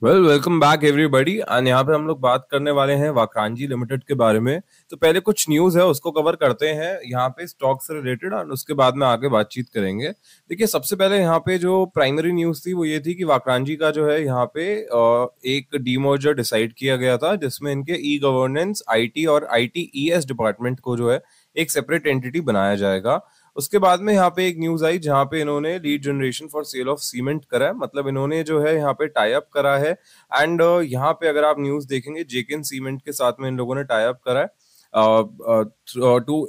Welcome back everybody and यहाँ पे हम लोग बात करने वाले हैं वाक्रांजी लिमिटेड के बारे में। तो पहले कुछ न्यूज़ है उसको कवर करते हैं यहाँ पे स्टॉक से रिलेटेड, और उसके बाद में आगे बातचीत करेंगे। देखिए, सबसे पहले यहाँ पे जो प्राइमरी न्यूज़ थी वो ये थी कि वाक्रांजी का जो है यहाँ पे एक डीमर्जर डिसाइड किया गया था, जिसमें इनके ई गवर्नेंस, आईटी और आईटीईएस डिपार्टमेंट को जो है एक सेपरेट एंटिटी बनाया जाएगा। उसके बाद में यहाँ पे एक न्यूज आई जहाँ पे इन्होंने lead generation for sale of cement करा है, मतलब इन्होंने जो है यहाँ पे टाई अप करा है। एंड यहाँ पे अगर आप न्यूज देखेंगे, जेकेन सीमेंट के साथ में इन लोगों ने टाई अप करा है to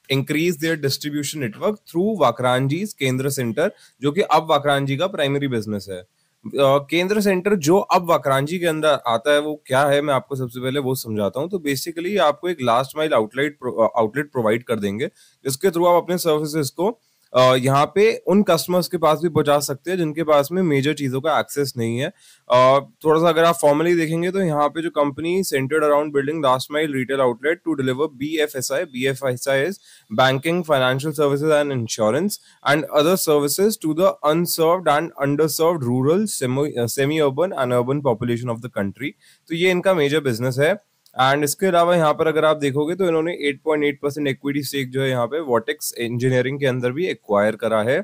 increase their distribution network through वाक्रांजीज केंद्र सेंटर, जो कि अब वाक्रांजी का प्राइमरी बिजनेस है। केंद्र सेंटर जो अब वाक्रांजी के अंदर आता है वो क्या है, मैं आपको सबसे पहले वो समझाता हूँ। तो बेसिकली आपको एक लास्ट माइल आउटलेट प्रोवाइड कर देंगे, जिसके थ्रू आप अपने सर्विसेज को यहाँ पे उन कस्टमर्स के पास भी पहुंचा सकते हैं जिनके पास में मेजर चीजों का एक्सेस नहीं है। थोड़ा सा अगर आप फॉर्मली देखेंगे तो यहाँ पे जो company centered around building last mile retail outlet to deliver BFSI is banking, financial services and insurance and other services to the unserved and underserved rural, semi-urban and urban population of the country। तो ये इनका major business है। And इसके अलावा यहाँ पर अगर आप देखोगे तो इन्होंने 8.8% इक्विटी स्टेक जो है यहाँ पे वॉटेक्स इंजीनियरिंग के अंदर भी एक्वायर करा है।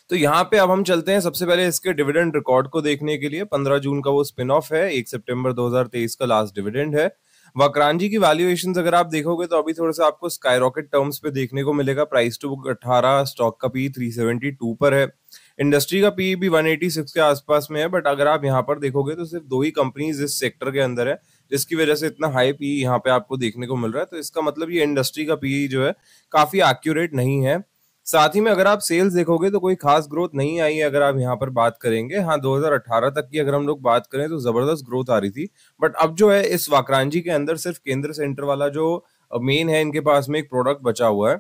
तो यहाँ पे अब हम चलते हैं सबसे पहले इसके डिविडेंड रिकॉर्ड को देखने के लिए। 15 जून का वो स्पिन ऑफ है, 1 सितंबर 2023 का लास्ट डिविडेंड है। वाक्रांजी की वैल्यूएशंस अगर आप देखोगे तो अभी थोड़ा सा आपको स्काई रॉकेट टर्म्स पे देखने को मिलेगा। प्राइस टू बुक 18, स्टॉक का पी 372 पर है। इंडस्ट्री का पी भी 186 के आसपास में है, बट अगर आप यहाँ पर देखोगे तो सिर्फ दो ही कंपनीज इस सेक्टर के अंदर है, जिसकी वजह से इतना हाई पी यहाँ पे आपको देखने को मिल रहा है। तो इसका मतलब ये इंडस्ट्री का पी जो है काफी एक्यूरेट नहीं है। साथ ही में अगर आप सेल्स देखोगे तो कोई खास ग्रोथ नहीं आई है अगर आप यहाँ पर बात करेंगे। हाँ, 2018 तक की अगर हम लोग बात करें तो जबरदस्त ग्रोथ आ रही थी, बट अब जो है इस वाक्रांजी के अंदर सिर्फ केंद्र सेंटर वाला जो मेन है, इनके पास में एक प्रोडक्ट बचा हुआ है,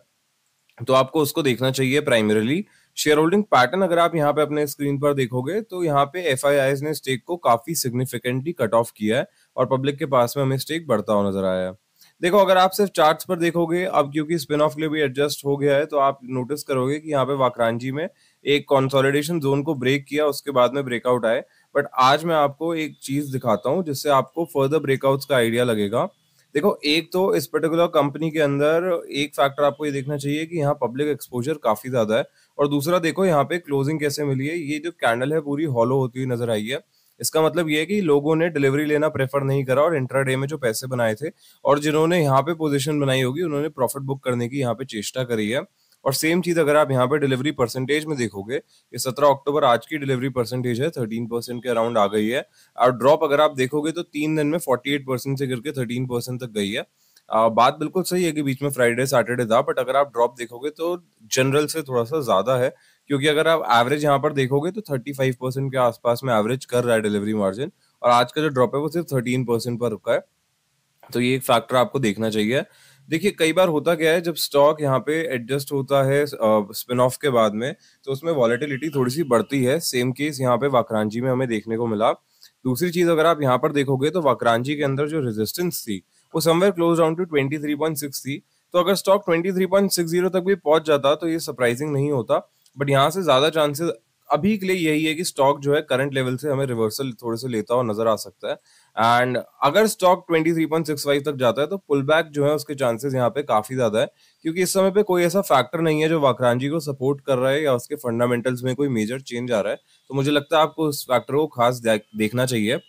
तो आपको उसको देखना चाहिए प्राइमरीली। शेयर होल्डिंग पैटर्न अगर आप यहाँ पे अपने स्क्रीन पर देखोगे तो यहाँ पे एफआईआईज ने स्टेक को काफी सिग्निफिकेंटली कट ऑफ किया है और पब्लिक के पास में हमें स्टेक बढ़ता हुआ नजर आया है। देखो, अगर आप सिर्फ चार्ट्स पर देखोगे, अब क्योंकि स्पिन ऑफ के लिए भी एडजस्ट हो गया है, तो आप नोटिस करोगे कि यहाँ पे वाक्रांजी में एक कंसोलिडेशन जोन को ब्रेक किया, उसके बाद में ब्रेकआउट आए। बट आज मैं आपको एक चीज दिखाता हूँ जिससे आपको फर्दर ब्रेकआउट्स का आइडिया लगेगा। देखो, एक तो इस पर्टिकुलर कंपनी के अंदर एक फैक्टर आपको ये देखना चाहिए कि यहाँ पब्लिक एक्सपोजर काफी ज्यादा है, और दूसरा देखो यहाँ पे क्लोजिंग कैसे मिली है। ये जो कैंडल है पूरी हॉलो होती हुई नजर आई है। इसका मतलब ये है कि लोगों ने डिलीवरी लेना प्रेफर नहीं करा और इंट्राडे में जो पैसे बनाए थे और जिन्होंने यहाँ पे पोजीशन बनाई होगी उन्होंने प्रॉफिट बुक करने की यहाँ पे चेष्टा करी है। और सेम चीज अगर आप यहाँ पे डिलीवरी परसेंटेज में देखोगे, ये 17 अक्टूबर आज की डिलीवरी परसेंटेज है, 13% के अराउंड आ गई है। और ड्रॉप अगर आप देखोगे तो 3 दिन में 48% से गिर के 13% तक गई है। बात बिल्कुल सही है कि बीच में फ्राइडे सैटरडे था, बट अगर आप ड्रॉप देखोगे तो जनरल से थोड़ा सा ज्यादा है, क्योंकि अगर आप एवरेज यहाँ पर देखोगे तो 35% के आसपास में एवरेज कर रहा है डिलीवरी मार्जिन, और आज का जो ड्रॉप है वो सिर्फ 13% पर रुका है। तो ये एक फैक्टर आपको देखना चाहिए। देखिए, कई बार होता क्या है, जब स्टॉक यहाँ पे एडजस्ट होता है स्पिन ऑफ के बाद में, तो उसमें वॉलेटिलिटी थोड़ी सी बढ़ती है। सेम केस यहाँ पे वाक्रांजी में हमें देखने को मिला। दूसरी चीज अगर आप यहाँ पर देखोगे तो वाक्रांजी के अंदर जो रेजिस्टेंस थी वो समवेयर क्लोज डाउन टू 23.6 थी। तो अगर स्टॉक 23.60 तक भी पहुंच जाता तो ये सरप्राइजिंग नहीं होता, बट यहाँ से ज्यादा चांसेस अभी के लिए यही है कि स्टॉक जो है करंट लेवल से हमें रिवर्सल थोड़े से लेता हुआ नजर आ सकता है। एंड अगर स्टॉक 23.65 तक जाता है तो पुल बैक जो है उसके चांसेस यहाँ पे काफी ज्यादा है, क्योंकि इस समय पे कोई ऐसा फैक्टर नहीं है जो वाक्रांजी को सपोर्ट कर रहा है या उसके फंडामेंटल्स में कोई मेजर चेंज आ रहा है। तो मुझे लगता है आपको उस फैक्टर को खास देखना चाहिए।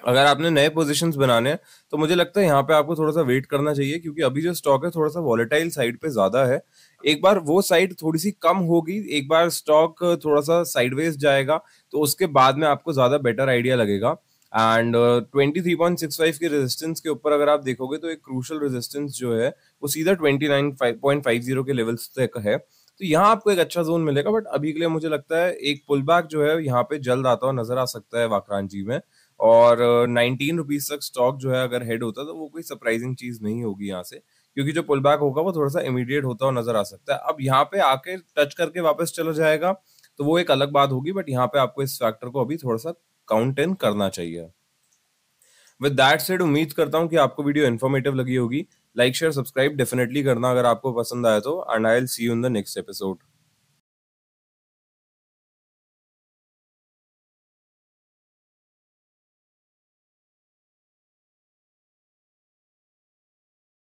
अगर आपने नए पोजीशंस बनाने हैं तो मुझे लगता है यहाँ पे आपको थोड़ा सा वेट करना चाहिए, क्योंकि अभी जो स्टॉक है थोड़ा सा वॉलेटाइल साइड पे ज्यादा है। एक बार वो साइड थोड़ी सी कम होगी, एक बार स्टॉक थोड़ा सा साइडवेज जाएगा, तो उसके बाद में आपको ज्यादा बेटर आइडिया लगेगा। एंड 23.65 के रेजिस्टेंस के ऊपर अगर आप देखोगे तो एक क्रूशल रेजिस्टेंस जो है वो सीधा 29.50 के लेवल्स तक है। तो यहाँ आपको एक अच्छा जोन मिलेगा, बट अभी के लिए मुझे लगता है एक पुल बैक जो है यहाँ पे जल्द आता हुआ नजर आ सकता है वाक्रांजी में। और 19 रुपीज तक स्टॉक जो है अगर हेड होता तो वो कोई सरप्राइजिंग चीज नहीं होगी यहाँ से, क्योंकि जो पुल बैक होगा वो थोड़ा सा इमीडिएट होता हुआ नजर आ सकता है। अब यहाँ पे आके टच करके वापस चला जाएगा तो वो एक अलग बात होगी, बट यहाँ पे आपको इस फैक्टर को अभी थोड़ा सा काउंट इन करना चाहिए। विद दैट सेड, उम्मीद करता हूँ कि आपको वीडियो इन्फॉर्मेटिव लगी होगी। लाइक शेयर सब्सक्राइब डेफिनेटली करना अगर आपको पसंद आया तो, and I will see you in the next episode.